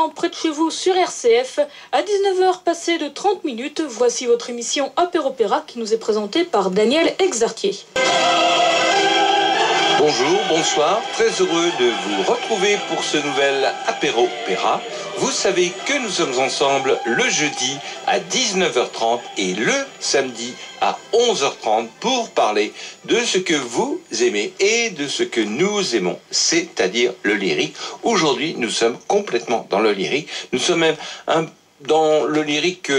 instant près de chez vous sur RCF. À 19h passées de 30 minutes, voici votre émission Apéropéra qui nous est présentée par Daniel Exartier. Bonjour, bonsoir, très heureux de vous retrouver pour ce nouvel Apéropéra. Vous savez que nous sommes ensemble le jeudi à 19h30 et le samedi à 11h30 pour parler de ce que vous aimez et de ce que nous aimons, c'est-à-dire le lyrique. Aujourd'hui, nous sommes complètement dans le lyrique. Nous sommes même dans le lyrique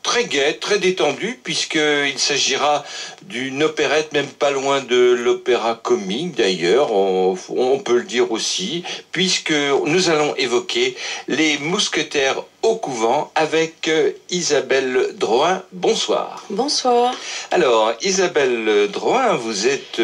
très gai, très détendu, puisqu'il s'agira d'une opérette, même pas loin de l'opéra comique d'ailleurs, on peut le dire aussi, puisque nous allons évoquer les mousquetaires au couvent avec Isabelle Drouin. Bonsoir. Bonsoir. Alors, Isabelle Drouin, vous êtes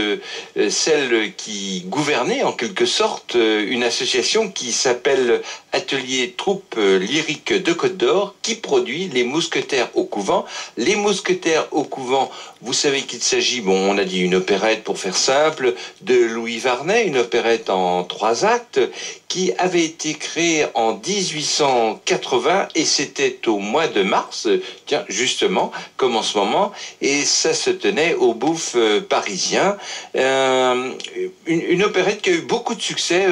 celle qui gouvernait en quelque sorte une association qui s'appelle Atelier Troupe Lyrique de Côte d'Or, qui produit les mousquetaires au couvent. Les mousquetaires au couvent, vous savez qu'il s'agit, on a dit une opérette pour faire simple, de Louis Varnet, une opérette en 3 actes, qui avait été créée en 1880 et c'était au mois de mars, tiens, justement, comme en ce moment, et ça se tenait au Bouffe parisien. Une opérette qui a eu beaucoup de succès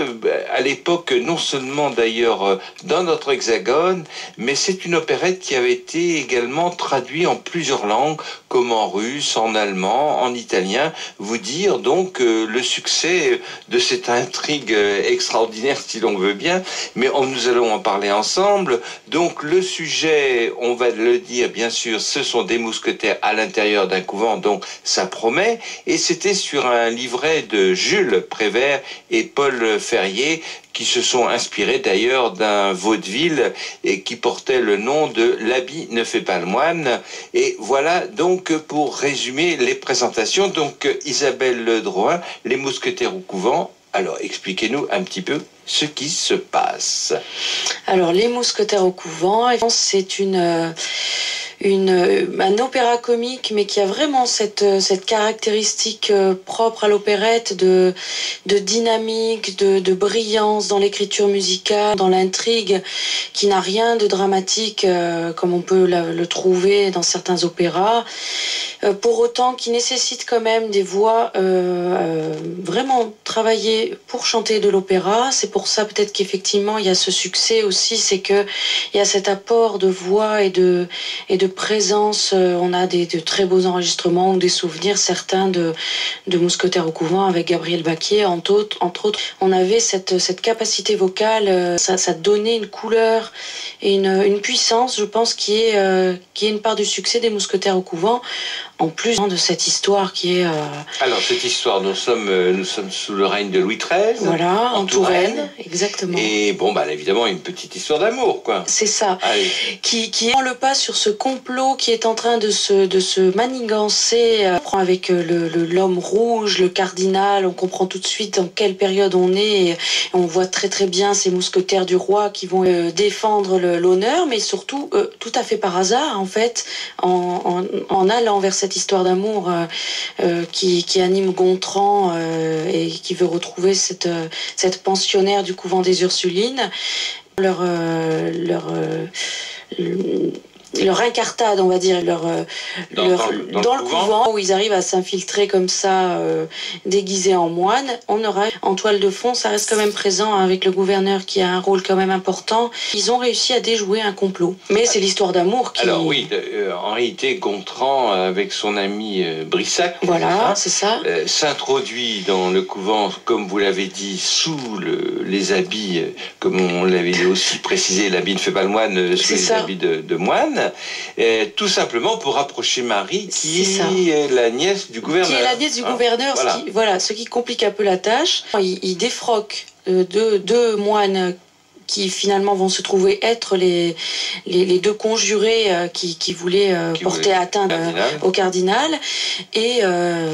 à l'époque, non seulement d'ailleurs dans notre hexagone, mais c'est une opérette qui avait été également traduite en plusieurs langues, comme en russe, en allemand, en italien. Vous dire donc le succès de cette intrigue extraordinaire, si l'on veut bien, mais nous allons en parler ensemble. Donc le sujet, on va le dire bien sûr, ce sont des mousquetaires à l'intérieur d'un couvent, donc ça promet, et c'était sur un livret de Jules Prévert et Paul Ferrier, qui se sont inspirés d'ailleurs d'un vaudeville et qui portait le nom de L'habit ne fait pas le moine. Et voilà donc pour résumer les présentations. Donc Isabelle Drouin, les mousquetaires au couvent. Alors expliquez-nous un petit peu ce qui se passe. Alors les mousquetaires au couvent, c'est un opéra comique, mais qui a vraiment cette caractéristique propre à l'opérette de dynamique, de brillance dans l'écriture musicale, dans l'intrigue, qui n'a rien de dramatique comme on peut le trouver dans certains opéras, pour autant qui nécessite quand même des voix vraiment travaillées pour chanter de l'opéra. C'est pour ça peut-être qu'effectivement il y a ce succès aussi, c'est que il y a cet apport de voix et de présence. On a de très beaux enregistrements ou des souvenirs certains de mousquetaires au couvent avec Gabriel Baquier entre autres. On avait cette capacité vocale, ça donnait une couleur et une puissance, je pense, qui est une part du succès des mousquetaires au couvent, en plus de cette histoire qui est... Alors cette histoire, nous sommes sous le règne de Louis XIII. Voilà, en Touraine, exactement. Et évidemment une petite histoire d'amour, quoi. C'est ça. Allez. Qui prend le pas sur ce complot qui est en train de se manigancer avec l'homme rouge, le cardinal. On comprend tout de suite dans quelle période on est. Et on voit très très bien ces mousquetaires du roi qui vont défendre l'honneur, mais surtout tout à fait par hasard en fait, en allant vers cette histoire d'amour qui anime Gontran et qui veut retrouver cette pensionnaire du couvent des Ursulines. Leur incartade, on va dire, dans le couvent où ils arrivent à s'infiltrer comme ça, déguisés en moines. On aura en toile de fond, ça reste quand même présent avec le gouverneur qui a un rôle quand même important. Ils ont réussi à déjouer un complot. Mais c'est l'histoire d'amour qui... Alors oui, en réalité, Gontran, avec son ami Brissac, voilà, c'est ça, s'introduit dans le couvent, comme vous l'avez dit, sous les habits, comme on l'avait aussi précisé, l'habit ne fait pas le moine, sous les habits de moine. Tout simplement pour rapprocher Marie, qui est la nièce du gouverneur. Qui est la nièce du gouverneur, voilà. Ce qui complique un peu la tâche. Il défroque deux moines qui finalement vont se trouver être les deux conjurés qui voulaient porter atteinte au cardinal. Et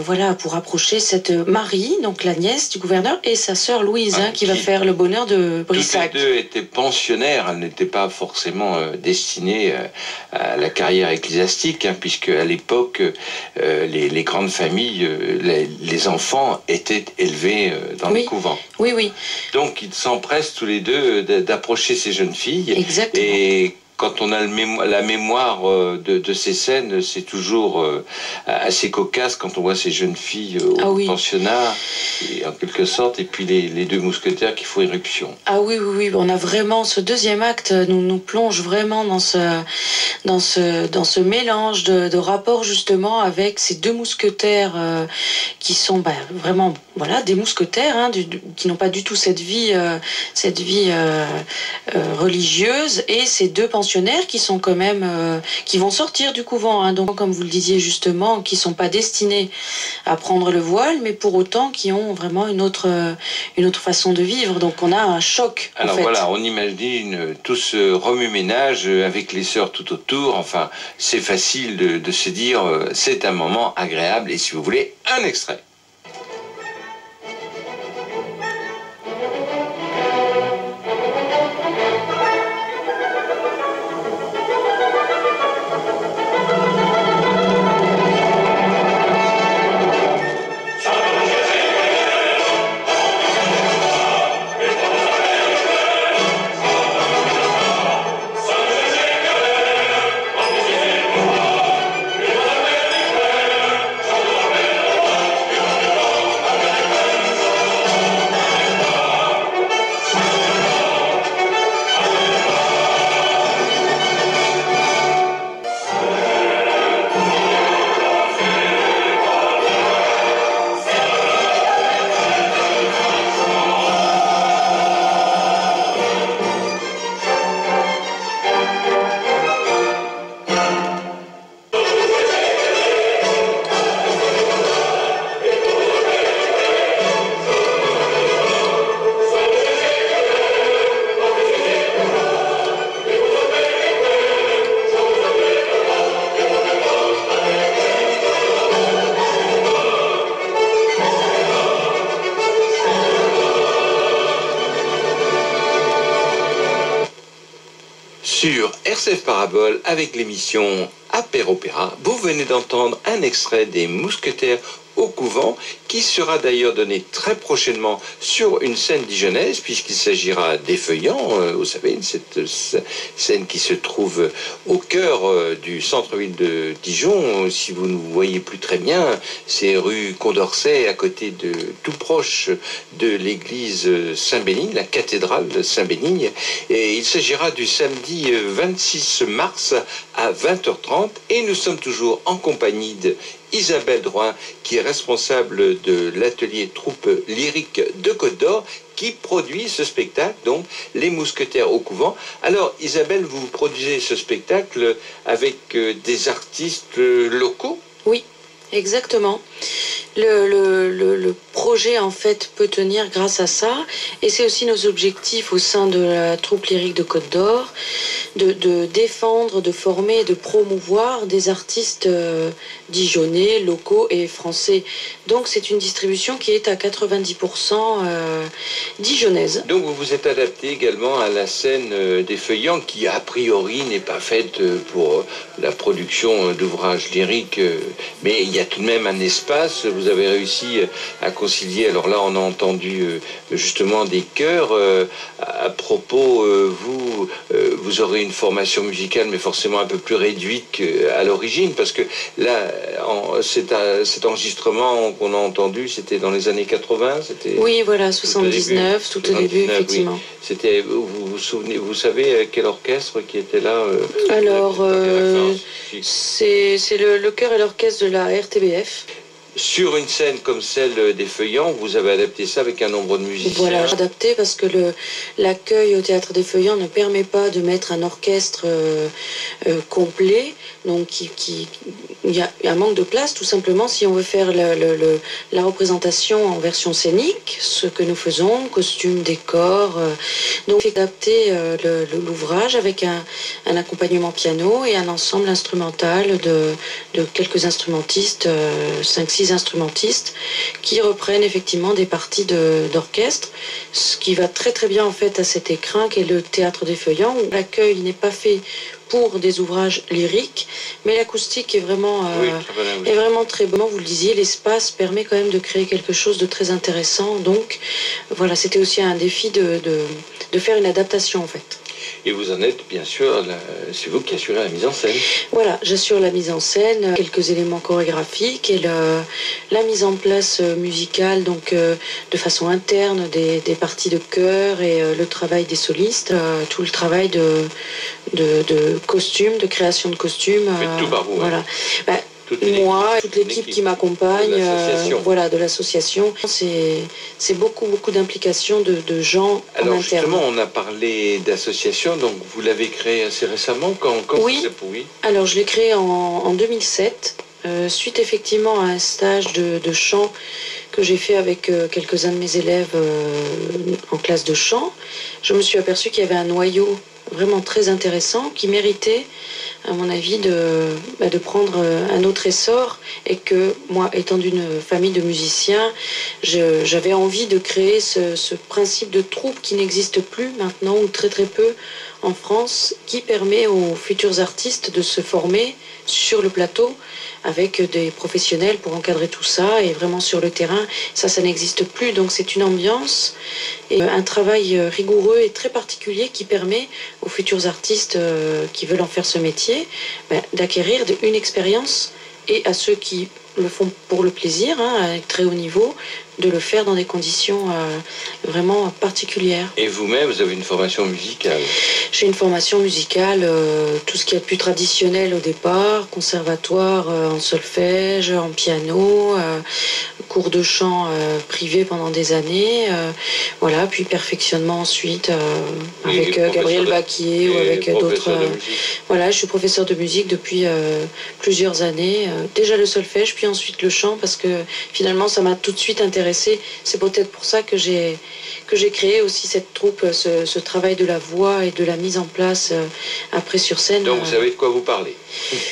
voilà, pour approcher cette Marie, donc la nièce du gouverneur, et sa sœur Louise, qui va faire le bonheur de Brissac. Toutes les deux étaient pensionnaires, elles n'étaient pas forcément destinées à la carrière ecclésiastique, puisque à l'époque, les grandes familles, les enfants étaient élevés dans les couvents. Oui, oui. Donc ils s'empressent tous les deux d'approcher ces jeunes filles. Exactement. Et quand on a la mémoire de ces scènes, c'est toujours assez cocasse quand on voit ces jeunes filles au pensionnat, et, en quelque sorte, et puis les deux mousquetaires qui font éruption. Ah oui, oui, oui, on a vraiment ce deuxième acte nous plonge vraiment dans ce mélange de rapports justement avec ces deux mousquetaires qui sont vraiment des mousquetaires qui n'ont pas du tout cette vie religieuse, et ces deux pensionnaires qui sont quand même qui vont sortir du couvent, donc comme vous le disiez justement, qui sont pas destinés à prendre le voile, mais pour autant qui ont vraiment une autre façon de vivre. Donc on a un choc. Alors voilà, on imagine tout ce remue-ménage avec les sœurs tout autour. Enfin, c'est facile de se dire c'est un moment agréable. Et si vous voulez, un extrait. Sur RCF Parabole, avec l'émission Apéropéra, vous venez d'entendre un extrait des Mousquetaires au couvent, qui sera d'ailleurs donné très prochainement sur une scène dijonnaise, puisqu'il s'agira d'Effeuillant, vous savez, cette scène qui se trouve au cœur du centre-ville de Dijon. Si vous ne voyez plus très bien, c'est rue Condorcet, à côté de, tout proche de l'église Saint-Bénigne, la cathédrale de Saint-Bénigne. Et il s'agira du samedi 26 mars à 20h30, et nous sommes toujours en compagnie de Isabelle Drouin, qui est responsable de l'atelier troupe lyrique de Côte d'Or, qui produit ce spectacle, donc Les Mousquetaires au couvent. Alors Isabelle, vous produisez ce spectacle avec des artistes locaux? Oui, exactement. Le projet en fait peut tenir grâce à ça, et c'est aussi nos objectifs au sein de la troupe lyrique de Côte d'Or, de défendre, de former, de promouvoir des artistes dijonnais, locaux et français. Donc c'est une distribution qui est à 90% dijonnaise. Donc vous vous êtes adapté également à la scène d'Effeuillant, qui a priori n'est pas faite pour la production d'ouvrages lyriques, mais il y a tout de même un espace. Vous avez réussi à concilier, alors là on a entendu justement des chœurs. À propos, vous aurez une formation musicale, mais forcément un peu plus réduite qu'à l'origine, parce que là, cet enregistrement qu'on a entendu, c'était dans les années 80, c'était... Oui, voilà, 79, tout au début, effectivement. Oui. C'était, vous savez quel orchestre qui était là Alors, c'est le chœur et l'orchestre de la RTBF. Sur une scène comme celle d'Effeuillant, vous avez adapté ça avec un nombre de musiciens. Voilà, adapté parce que l'accueil au théâtre d'Effeuillant ne permet pas de mettre un orchestre complet. Donc il y a un manque de place, tout simplement, si on veut faire la représentation en version scénique, ce que nous faisons, costumes, décors. Donc adapter l'ouvrage avec un accompagnement piano et un ensemble instrumental de quelques instrumentistes, 5-6 instrumentistes, qui reprennent effectivement des parties d'orchestre, ce qui va très très bien en fait à cet écrin qu'est le théâtre d'Effeuillant, où l'accueil n'est pas fait pour des ouvrages lyriques, mais l'acoustique est vraiment, très bonne, très bon. Vous le disiez, l'espace permet quand même de créer quelque chose de très intéressant. Donc voilà, c'était aussi un défi de faire une adaptation en fait. Et vous en êtes, bien sûr, c'est vous qui assurez la mise en scène. Voilà, j'assure la mise en scène, quelques éléments chorégraphiques et la mise en place musicale, donc de façon interne, des parties de chœur et le travail des solistes, tout le travail de costumes, de création de costumes. Faites tout par vous. Voilà. Moi, toute l'équipe qui m'accompagne, de l'association, c'est beaucoup d'implications de gens en interne. Alors justement, on a parlé d'association, donc vous l'avez créée assez récemment, quand oui. Alors je l'ai créée en 2007, suite effectivement à un stage de chant que j'ai fait avec quelques-uns de mes élèves en classe de chant. Je me suis aperçue qu'il y avait un noyau vraiment très intéressant qui méritait, à mon avis, de prendre un autre essor, et que moi, étant d'une famille de musiciens, j'avais envie de créer ce principe de troupe qui n'existe plus maintenant, ou très très peu en France, qui permet aux futurs artistes de se former sur le plateau avec des professionnels pour encadrer tout ça, et vraiment sur le terrain, ça n'existe plus. Donc c'est une ambiance et un travail rigoureux et très particulier qui permet aux futurs artistes qui veulent en faire ce métier d'acquérir une expérience, et à ceux qui le font pour le plaisir, à très haut niveau, de le faire dans des conditions vraiment particulières. Et vous-même, vous avez une formation musicale? J'ai une formation musicale, tout ce qui est plus traditionnel au départ, conservatoire en solfège, en piano, cours de chant privé pendant des années, voilà, puis perfectionnement ensuite avec Gabriel Baquier ou avec d'autres. Voilà, je suis professeur de musique depuis plusieurs années, déjà le solfège, puis ensuite le chant, parce que finalement ça m'a tout de suite intéressée. C'est peut-être pour ça que j'ai créé aussi cette troupe, ce travail de la voix et de la mise en place après sur scène. Donc vous savez de quoi vous parlez.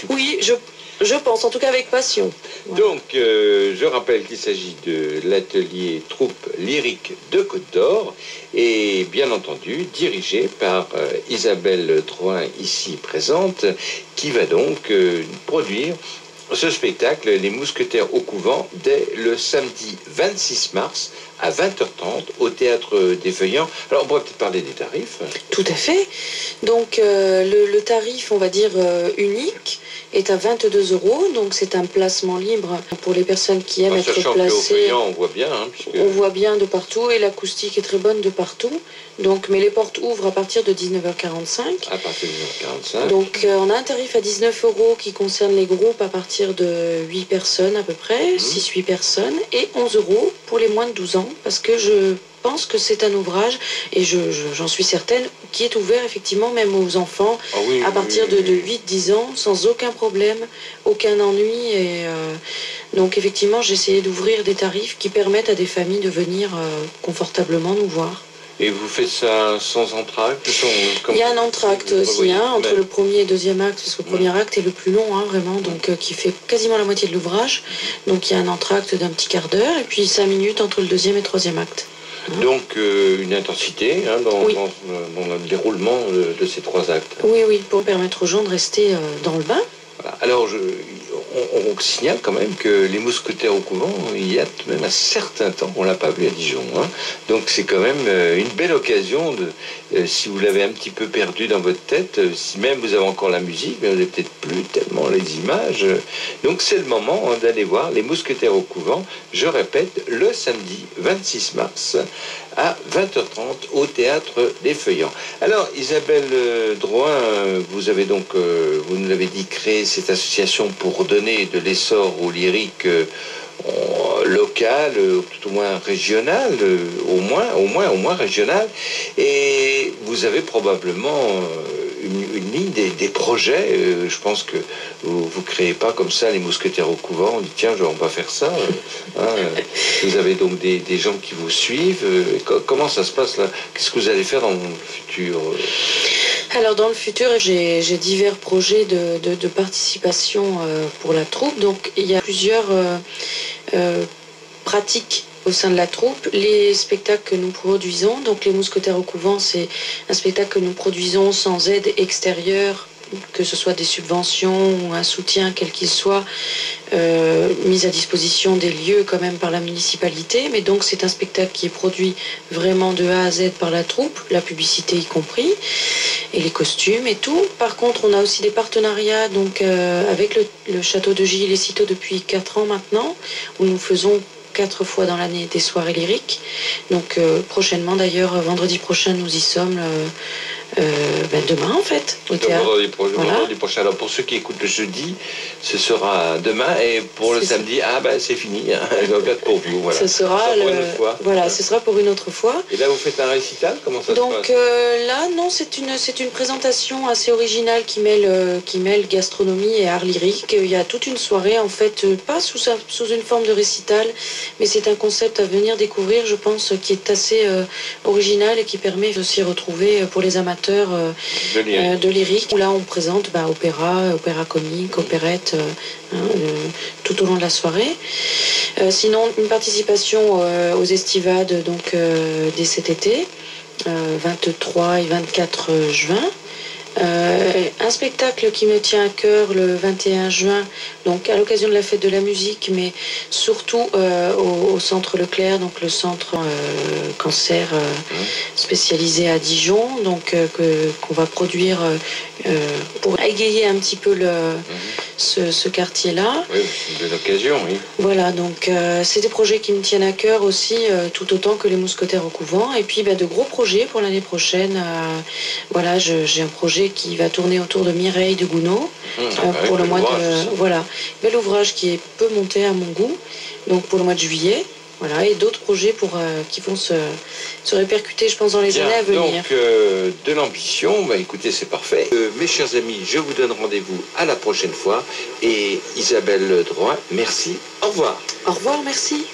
Oui, je pense, en tout cas avec passion. Voilà. Donc, je rappelle qu'il s'agit de l'atelier troupe lyrique de Côte d'Or, et bien entendu dirigé par Isabelle Drouin, ici présente, qui va donc produire ce spectacle, Les Mousquetaires au Couvent, dès le samedi 26 mars à 20h30 au Théâtre des Feuillants. Alors, on pourrait peut-être parler des tarifs. Tout à fait. Donc, le tarif, on va dire, unique, est à 22 €. Donc, c'est un placement libre pour les personnes qui aiment être placées. Feuillants, on voit bien. On voit bien de partout, et l'acoustique est très bonne de partout. Donc, mais les portes ouvrent à partir de 19h45. À partir de 19h45. Donc, on a un tarif à 19 € qui concerne les groupes à partir de 8 personnes à peu près, 6-8 personnes, et 11 € pour les moins de 12 ans, parce que je pense que c'est un ouvrage, et j'en suis certaine, qui est ouvert effectivement même aux enfants à partir de 8-10 ans, sans aucun problème, aucun ennui. Et donc effectivement, j'ai essayé d'ouvrir des tarifs qui permettent à des familles de venir confortablement nous voir. Et vous faites ça sans entracte? Il y a un entracte aussi, entre le premier et deuxième acte, parce que le premier acte est le plus long, vraiment, donc qui fait quasiment la moitié de l'ouvrage. Donc il y a un entracte d'un petit quart d'heure, et puis 5 minutes entre le deuxième et le troisième acte. Donc une intensité dans le déroulement de ces 3 actes. Oui, pour permettre aux gens de rester dans le bain. Voilà. Alors, on signale quand même que Les Mousquetaires au Couvent, il y a tout de même un certain temps, on ne l'a pas vu à Dijon. Donc c'est quand même une belle occasion, si vous l'avez un petit peu perdu dans votre tête, si même vous avez encore la musique, mais vous n'avez peut-être plus tellement les images. Donc c'est le moment d'aller voir Les Mousquetaires au Couvent, je répète, le samedi 26 mars à 20h30 au Théâtre des Feuillants. Alors Isabelle Drouin, vous avez donc, vous nous l'avez dit, créé cette association pour donner de l'essor au lyrique local, tout au moins régional, au moins régional, et vous avez probablement une ligne des projets. Je pense que vous ne créez pas comme ça Les Mousquetaires au Couvent, on dit tiens, on va faire ça. Vous avez donc des gens qui vous suivent. Comment ça se passe là? Qu'est-ce que vous allez faire dans le futur? Alors dans le futur, j'ai divers projets de participation pour la troupe. Donc il y a plusieurs pratiques au sein de la troupe. Les spectacles que nous produisons, donc Les Mousquetaires au Couvent, c'est un spectacle que nous produisons sans aide extérieure que ce soit des subventions ou un soutien quel qu'il soit, mis à disposition des lieux quand même par la municipalité. Mais donc c'est un spectacle qui est produit vraiment de A à Z par la troupe, la publicité y compris, et les costumes et tout. Par contre, on a aussi des partenariats donc, avec le Château de Gilles et Cîteaux depuis 4 ans maintenant, où nous faisons 4 fois dans l'année des soirées lyriques. Donc prochainement d'ailleurs, vendredi prochain, nous y sommes. Demain en fait au théâtre. Vendredi prochain. Alors pour ceux qui écoutent le jeudi, ce sera demain, et pour le samedi, c'est fini, hein. Pour vous, voilà. Ce sera pour une autre fois. Voilà, ce sera pour une autre fois. Et là vous faites un récital, comment ça se passe? Donc là non, c'est une présentation assez originale qui mêle gastronomie et art lyrique. Il y a toute une soirée en fait, pas sous une forme de récital, mais c'est un concept à venir découvrir, je pense, qui est assez original et qui permet de s'y retrouver pour les amateurs de lyrique, où là on présente opéra comique, opérette, tout au long de la soirée. Sinon, une participation aux estivades donc dès cet été, 23 et 24 juin. Un spectacle qui me tient à cœur le 21 juin, donc à l'occasion de la fête de la musique, mais surtout au centre Leclerc, donc le centre cancer spécialisé à Dijon, donc qu'on va produire pour égayer un petit peu ce quartier-là. Oui, c'est une belle occasion, oui. Voilà, donc c'est des projets qui me tiennent à cœur aussi, tout autant que les mousquetaires au couvent. Et puis de gros projets pour l'année prochaine. Voilà, j'ai un projet qui va tourner autour de Mireille de Gounod pour le mois de... Voilà, bel ouvrage qui est peu monté à mon goût, donc pour le mois de juillet. Voilà, et d'autres projets qui vont se répercuter, je pense, dans les années à venir. Donc, de l'ambition, écoutez, c'est parfait. Mes chers amis, je vous donne rendez-vous à la prochaine fois. Et Isabelle Drouin, merci. Au revoir. Au revoir, merci.